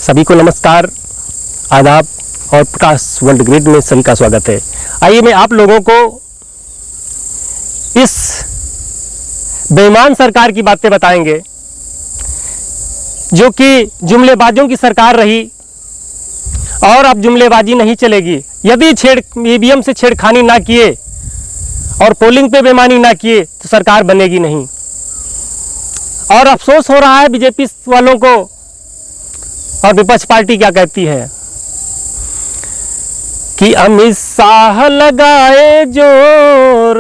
सभी को नमस्कार, आदाब और प्रकाश वर्ल्ड ग्रिड में सभी का स्वागत है। आइए मैं आप लोगों को इस बेईमान सरकार की बातें बताएंगे जो कि जुमलेबाजों की सरकार रही और अब जुमलेबाजी नहीं चलेगी। यदि ईवीएम से छेड़खानी ना किए और पोलिंग पे बेईमानी ना किए तो सरकार बनेगी नहीं। और अफसोस हो रहा है बीजेपी वालों को। और विपक्ष पार्टी क्या कहती है कि अमित शाह लगाए जोर,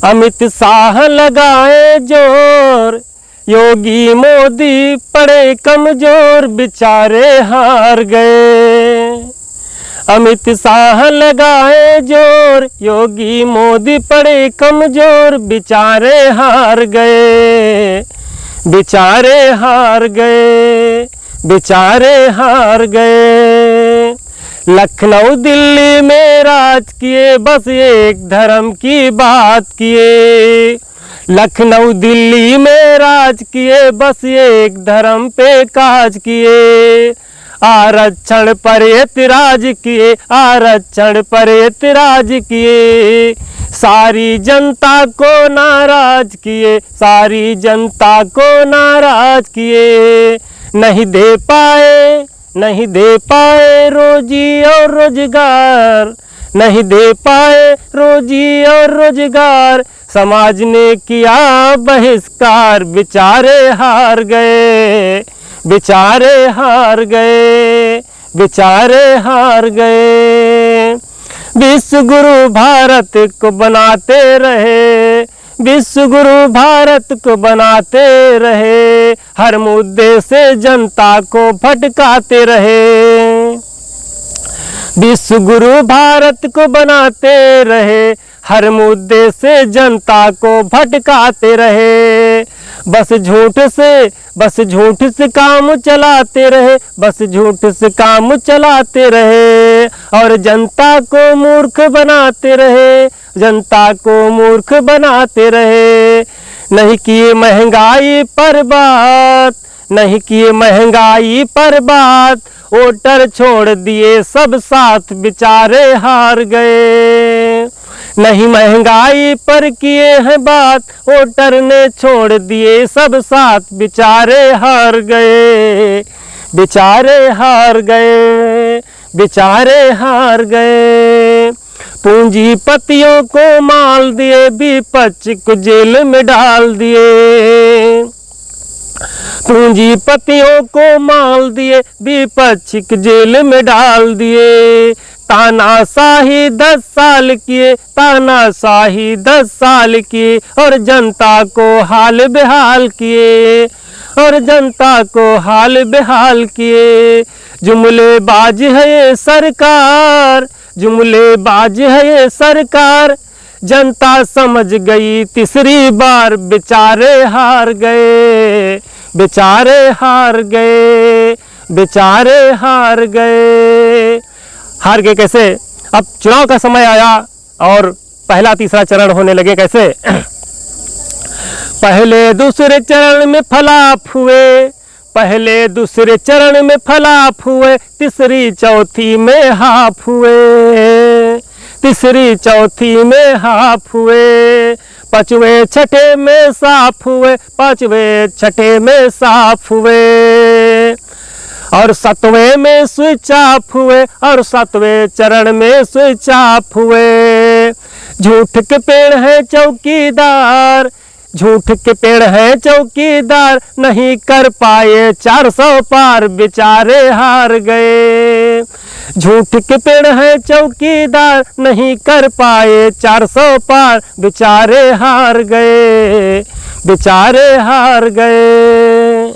अमित शाह लगाए जोर, योगी मोदी पड़े कमजोर, बेचारे हार गए। अमित शाह लगाए जोर, योगी मोदी पड़े कमजोर, बेचारे हार गए, बेचारे हार गए, बेचारे हार गए। लखनऊ दिल्ली में राज किए, बस एक धर्म की बात किए। लखनऊ दिल्ली में राज किए, बस एक धर्म पे काज किए। आरक्षण पर एतराज किए, आरक्षण पर एतराज किए। सारी जनता को नाराज किए, सारी जनता को नाराज किए। नहीं दे पाए, नहीं दे पाए रोजी और रोजगार, नहीं दे पाए रोजी और रोजगार। समाज ने किया बहिष्कार, बेचारे हार गए, बेचारे हार गए, बेचारे हार गए। विश्व गुरु भारत को बनाते रहे, विश्व गुरु भारत को बनाते रहे। हर मुद्दे से जनता को भटकाते रहे। विश्व गुरु भारत को बनाते रहे, हर मुद्दे से जनता को भटकाते रहे। बस झूठ से काम चलाते रहे, बस झूठ से काम चलाते रहे। और जनता को मूर्ख बनाते रहे, जनता को मूर्ख बनाते रहे। नहीं किए महंगाई पर बात, नहीं किए महंगाई पर बात। वोटर छोड़ दिए सब साथ, बेचारे हार गए। नहीं महंगाई पर किए हैं बात, वोटर ने छोड़ दिए सब साथ, बेचारे हार गए, बेचारे हार गए, बेचारे हार गए। पूंजीपतियों को माल दिए, विपक्ष को जेल में डाल दिए। पूंजीपतियों को माल दिए, विपक्ष को जेल में डाल दिए। तानाशाही 10 साल किए, तानाशाही 10 साल किए। और जनता को हाल बेहाल किए, और जनता को हाल बेहाल किए। जुमलेबाज है ये सरकार, जुमलेबाज है ये सरकार। जनता समझ गई तीसरी बार, बेचारे हार गए, बेचारे हार गए, बेचारे हार गए। हार गए कैसे? अब चुनाव का समय आया और पहला तीसरा चरण होने लगे। कैसे? पहले दूसरे चरण में फलाप हुए, पहले दूसरे चरण में फलाप हुए। तीसरी चौथी में हाफ हुए, तीसरी चौथी में हाफ हुए। पांचवें छठे में साफ हुए, पांचवें छठे में साफ हुए। और 7वें में स्विच ऑफ हुए, और 7वें चरण में स्विच ऑफ हुए। झूठ के पेड़ है चौकीदार, झूठ के पेड़ है चौकीदार। नहीं कर पाए 400 पार, बेचारे हार गए। झूठ के पेड़ है चौकीदार, नहीं कर पाए 400 पार, बेचारे हार गए, बेचारे हार गए।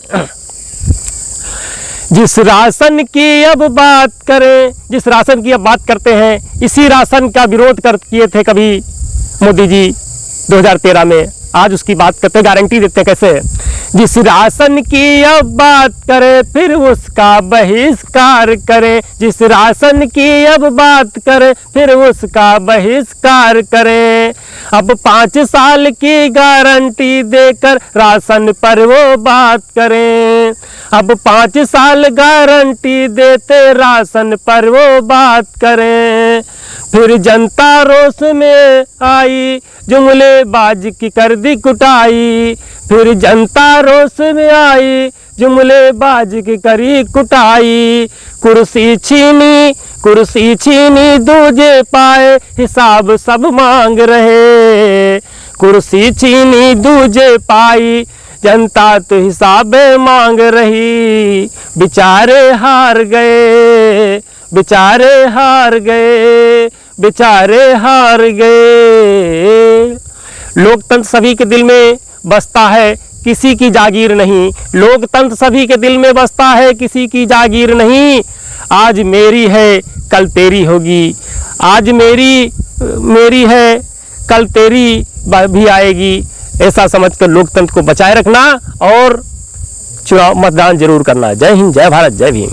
जिस राशन की अब बात करें, जिस राशन की अब बात करते हैं, इसी राशन का विरोध किए थे कभी मोदी जी 2013 में। आज उसकी बात करते, गारंटी देते हैं। कैसे? जिस राशन की अब बात करें, फिर उसका बहिष्कार करें। जिस राशन की अब बात करें, फिर उसका बहिष्कार करें। अब 5 साल की गारंटी देकर राशन पर वो बात करें। अब 5 साल गारंटी देते राशन पर वो बात करें। फिर जनता रोष में आई, जुमलेबाज की कर दी कुटाई। फिर जनता रोष में आई, जुमलेबाज की करी कुटाई। कुर्सी छीनी दूजे पाए, हिसाब सब मांग रहे। कुर्सी छीनी दूजे पाई, जनता तो हिसाब मांग रही। बेचारे हार गए, बेचारे हार गए, बेचारे हार गए। लोकतंत्र सभी के दिल में बसता है, किसी की जागीर नहीं। लोकतंत्र सभी के दिल में बसता है, किसी की जागीर नहीं। आज मेरी है कल तेरी होगी, आज मेरी है कल तेरी भी आएगी। ऐसा समझकर लोकतंत्र को बचाए रखना और चुनाव मतदान जरूर करना। जय हिंद, जय भारत, जय भीम।